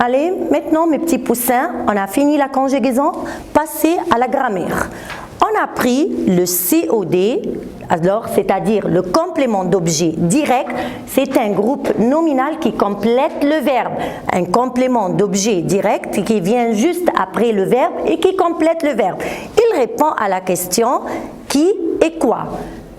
Allez, maintenant mes petits poussins, on a fini la conjugaison, passez à la grammaire. On a pris le COD, alors c'est-à-dire le complément d'objet direct, c'est un groupe nominal qui complète le verbe. Un complément d'objet direct qui vient juste après le verbe et qui complète le verbe. Il répond à la question qui et quoi.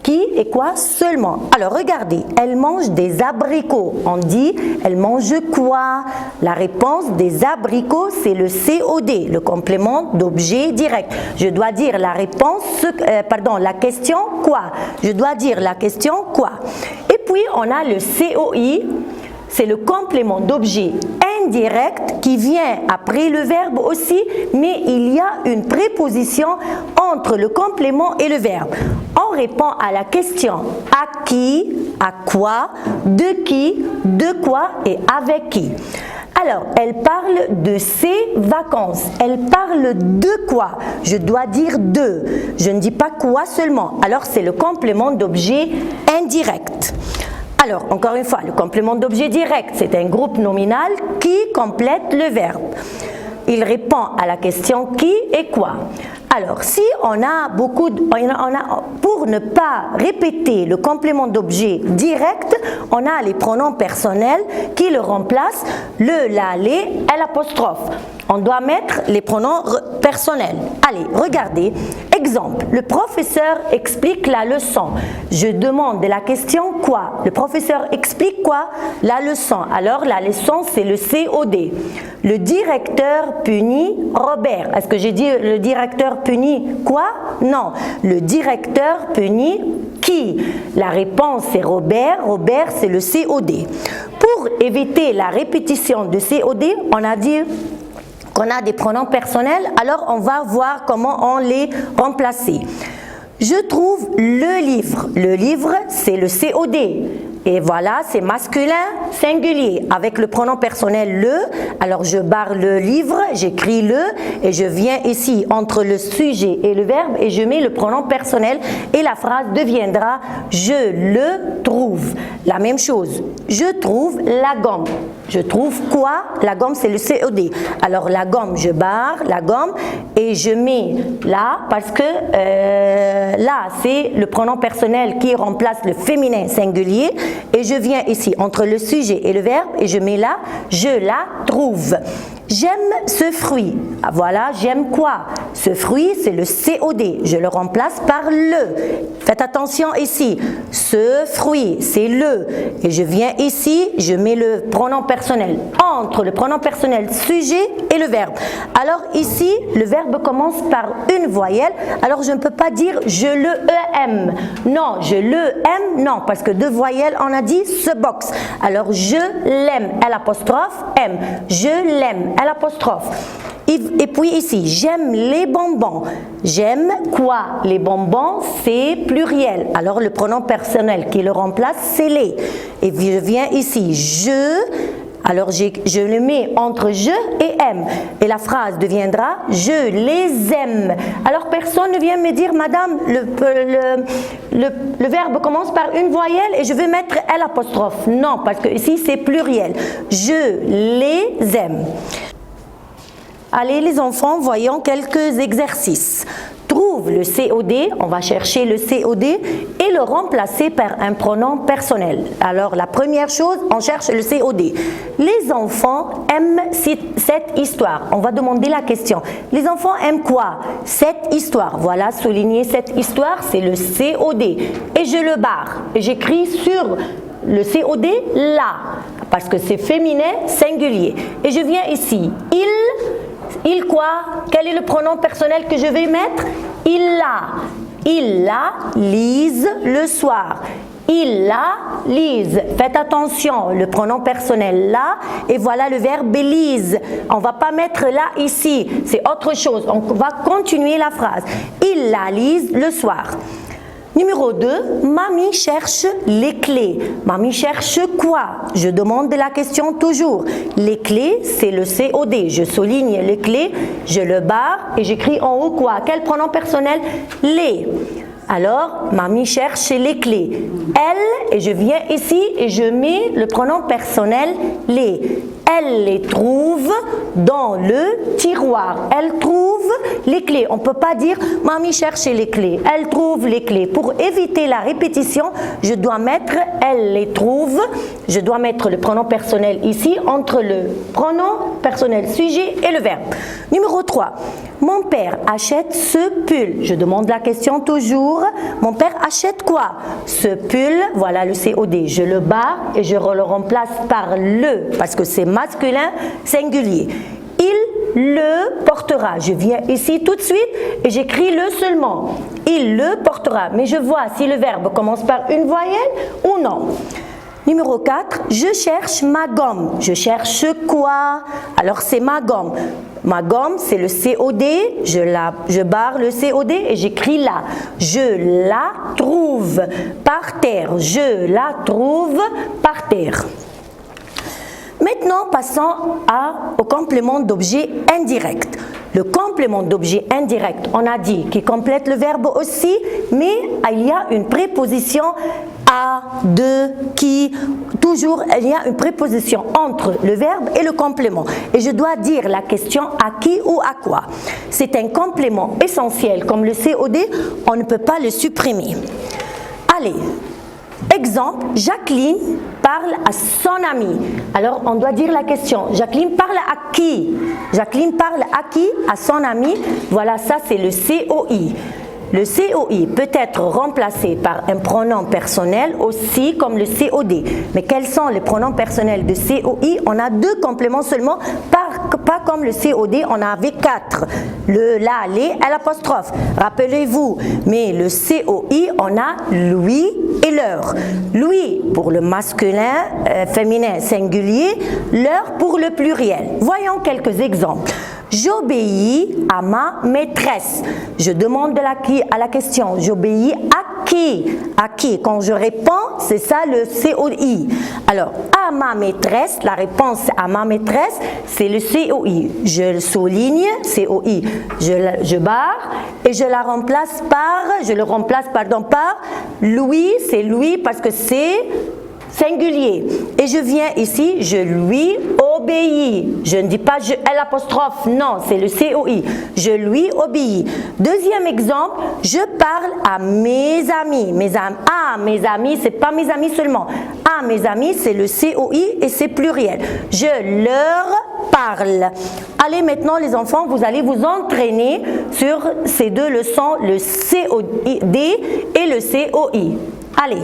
Qui et quoi seulement. Alors regardez, elle mange des abricots. On dit, elle mange quoi? La réponse des abricots, c'est le COD, le complément d'objet direct. Je dois dire la réponse, la question quoi? Je dois dire la question quoi? Et puis on a le COI, c'est le complément d'objet indirect qui vient après le verbe aussi, mais il y a une préposition entre le complément et le verbe. On répond à la question à qui, à quoi, de quoi et avec qui. Alors, elle parle de ses vacances. Elle parle de quoi? Je dois dire de. Je ne dis pas quoi seulement. Alors, c'est le complément d'objet indirect. Alors, encore une fois, le complément d'objet direct, c'est un groupe nominal qui complète le verbe. Il répond à la question qui et quoi. Alors, si on a pour ne pas répéter le complément d'objet direct, on a les pronoms personnels qui le remplacent, le, la, les et l'apostrophe. On doit mettre les pronoms personnels. Allez, regardez. Exemple, le professeur explique la leçon. Je demande la question quoi? Le professeur explique quoi? La leçon. Alors, la leçon, c'est le COD. Le directeur punit Robert. Est-ce que j'ai dit le directeur punit quoi? Non. Le directeur punit qui? La réponse, c'est Robert. Robert, c'est le COD. Pour éviter la répétition de COD, on a dit qu'on a des pronoms personnels, alors on va voir comment on les remplacer. Je trouve le livre. Le livre, c'est le COD. Et voilà, c'est masculin singulier avec le pronom personnel le. Alors je barre le livre, j'écris le et je viens ici entre le sujet et le verbe et je mets le pronom personnel et la phrase deviendra je le trouve. La même chose, je trouve la gomme. Je trouve quoi? La gomme, c'est le COD. Alors la gomme, je barre la gomme et je mets là parce que là, c'est le pronom personnel qui remplace le féminin singulier. Et je viens ici entre le sujet et le verbe et je mets là, je la trouve. J'aime ce fruit. Voilà, j'aime quoi? Ce fruit, c'est le COD. Je le remplace par le. Faites attention ici. Ce fruit, c'est le. Et je viens ici, je mets le pronom personnel entre le pronom personnel sujet et le verbe. Alors ici, le verbe commence par une voyelle. Alors je ne peux pas dire je le aime. Non, je le aime. Non, parce que deux voyelles, on a dit ce box. Alors je l'aime. L'apostrophe aime. Je l'aime. L'apostrophe. Et puis ici, j'aime les bonbons. J'aime quoi? Les bonbons, c'est pluriel. Alors le pronom personnel qui le remplace, c'est les. Et je viens ici, je. Alors je le mets entre je et aime. Et la phrase deviendra je les aime. Alors personne ne vient me dire madame, le verbe commence par une voyelle et je vais mettre l'apostrophe. Non, parce que ici c'est pluriel. Je les aime. Allez les enfants, voyons quelques exercices. Trouve le COD, on va chercher le COD et le remplacer par un pronom personnel. Alors la première chose, on cherche le COD. Les enfants aiment cette histoire. On va demander la question. Les enfants aiment quoi? Cette histoire. Voilà, souligner cette histoire, c'est le COD. Et je le barre. Et j'écris sur le COD là, parce que c'est féminin singulier. Et je viens ici. Il quoi? Quel est le pronom personnel que je vais mettre? Il la lise le soir. Il la lise. Faites attention, le pronom personnel là, et voilà le verbe lise. On ne va pas mettre là ici, c'est autre chose. On va continuer la phrase. Il la lise le soir. Numéro 2, mamie cherche les clés. Mamie cherche quoi? Je demande la question toujours. Les clés, c'est le COD. Je souligne les clés, je le barre et j'écris en haut quoi? Quel pronom personnel? Les. Alors, mamie cherche les clés. Elle, et je viens ici et je mets le pronom personnel les. Elle les trouve dans le tiroir. Elle trouve les clés. On ne peut pas dire « Mamie cherche les clés ». Elle trouve les clés. Pour éviter la répétition, je dois mettre « elle les trouve ». Je dois mettre le pronom personnel ici entre le pronom personnel sujet et le verbe. Numéro 3. Mon père achète ce pull. Je demande la question toujours. Mon père achète quoi? Ce pull, voilà le COD. Je le barre et je le remplace par le parce que c'est masculin singulier. Il le portera. Je viens ici tout de suite et j'écris le seulement. Il le portera. Mais je vois si le verbe commence par une voyelle ou non. Numéro 4, je cherche ma gomme. Je cherche quoi? Alors c'est ma gomme. Ma gomme, c'est le COD. Je barre le COD et j'écris là. Je la trouve par terre. Je la trouve par terre. Maintenant, passons au complément d'objet indirect. Le complément d'objet indirect, on a dit qu'il complète le verbe aussi, mais il y a une préposition à, de, qui, toujours il y a une préposition entre le verbe et le complément. Et je dois dire la question à qui ou à quoi. C'est un complément essentiel comme le COD, on ne peut pas le supprimer. Allez. Exemple, Jacqueline parle à son ami. Alors, on doit dire la question. Jacqueline parle à qui? Jacqueline parle à qui? À son ami. Voilà, ça c'est le COI. Le COI peut être remplacé par un pronom personnel aussi comme le COD. Mais quels sont les pronoms personnels de COI? On a 2 compléments seulement, pas comme le COD, on avait 4. Le, la, les, et l'apostrophe. Rappelez-vous, mais le COI, on a lui et leur. Lui pour le masculin, féminin singulier, leur pour le pluriel. Voyons quelques exemples. J'obéis à ma maîtresse. Je demande à la question, j'obéis à qui? À qui? Quand je réponds, c'est ça le COI. Alors, à ma maîtresse, la réponse à ma maîtresse, c'est le COI. Je le souligne, COI. Je barre et je le remplace par lui, c'est lui parce que c'est singulier. Et je viens ici, je lui obéis. Je ne dis pas l'apostrophe, non, c'est le COI. Je lui obéis. Deuxième exemple, je parle à mes amis. Mes amis, c'est pas mes amis seulement. À mes amis, c'est le COI et c'est pluriel. Je leur parle. Allez maintenant les enfants, vous allez vous entraîner sur ces 2 leçons, le COD et le COI. Allez.